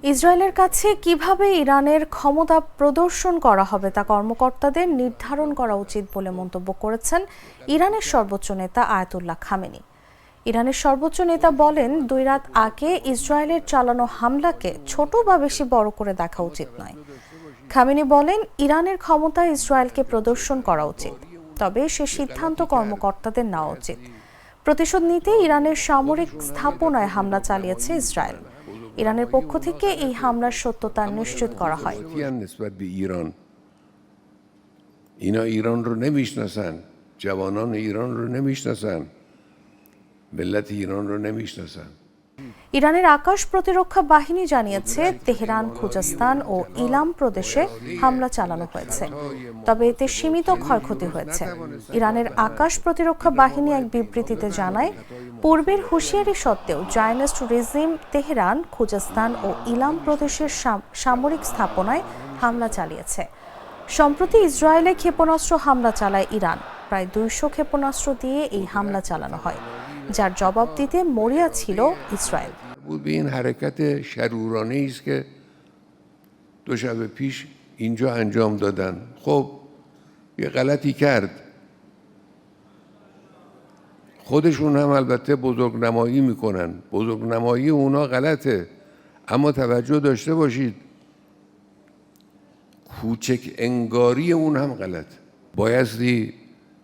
ইসরায়েলের কাছে কিভাবে ইরানের ক্ষমতা প্রদর্শন করা হবে তা কর্মকর্তাদের নির্ধারণ করা উচিত বলে মন্তব্য করেছেন ইরানের সর্বোচ্চ নেতা আয়াতুল্লাহ খামেনি। ইরানের সর্বোচ্চ নেতা বলেন, 2 রাত আগে ইসরায়েলের চালানো হামলাকে ছোট বা বেশি বড় করে দেখা উচিত নয়। খামেনি বলেন, ইরানের ক্ষমতা ইসরায়েলকে প্রদর্শন করা উচিত, তবে সে সিদ্ধান্ত কর্মকর্তাদের নেওয়া উচিত। প্রতিশোধ নিতে ইরানের সামরিক স্থাপনায় হামলা চালিয়েছে ইসরায়েল। ইরানের পক্ষ থেকে এই হামলার সত্যতা নিশ্চিত করা হয়। اینا ایران رو نمیشناسن، جوانان ایران رو نمیشناسن، ملت ایران رو نمیشناسن। ইরানের আকাশ প্রতিরক্ষা বাহিনী জানিয়েছে, তেহরান, খুজাস্তান ও ইলাম প্রদেশে হামলা চালানো হয়েছে, তবে এতে সীমিত ক্ষয়ক্ষতি হয়েছে। ইরানের আকাশ প্রতিরক্ষা বাহিনী এক বিবৃতিতে জানায়, পূর্বের হুঁশিয়ারি সত্ত্বেও জায়নিস্ট রেজিম তেহরান, খুজাস্তান ও ইলাম প্রদেশের সামরিক স্থাপনায় হামলা চালিয়েছে। সম্প্রতি ইসরায়েলে ক্ষেপণাস্ত্র হামলা চালায় ইরান। প্রায় 200 ক্ষেপণাস্ত্র দিয়ে এই হামলা চালানো হয়, যার জবাব দিতে মরিয়া ছিল ইসরায়েল। به این حرکت شرورانه‌ای است که 2 شب پیش اینجا انجام دادن. خب یه غلطی کرد. خودشون هم البته بزرگنمایی میکنن. بزرگنمایی اونا غلطه. اما توجه داشته باشید کوچک انگاری اون هم غلط. بایستی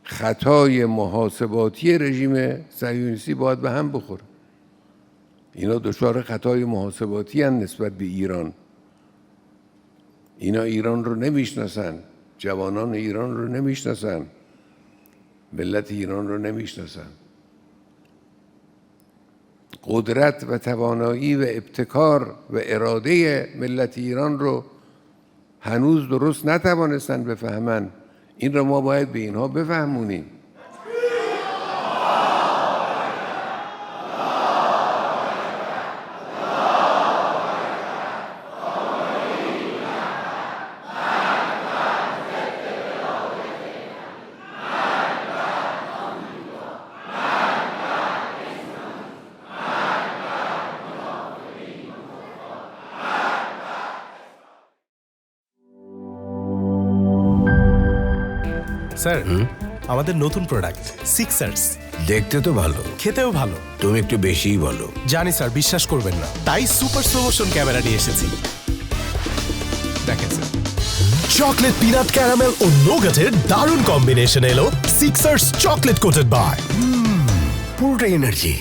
خطای محاسباتی رژیم صهیونیستی باید به هم بخوره. اینا دچار خطای محاسباتی هستند نسبت به ایران. اینا ایران رو نمیشناسن، جوانان ایران رو نمیشناسن، ملت ایران رو نمیشناسن. قدرت و توانایی و ابتکار و اراده ملت ایران رو هنوز درست نتوانستن بفهمن. این رو ما باید به اینها بفهمونیم. স্যার, আমাদের নতুন প্রোডাক্ট সিক্সার্স দেখতে তো ভালো, খেতেও ভালো। তুমি একটু বেশিই বলো। জানি স্যার, বিশ্বাস করবেন না, তাই সুপার স্লো মোশন ক্যামেরা নিয়ে এসেছি। দেখেন স্যার, চকলেট, পিনাট, ক্যারামেল ও নোগাটের দারুণ কম্বিনেশন এলো সিক্সার্স চকলেট কোটেড বার। পুরোটা এনার্জি।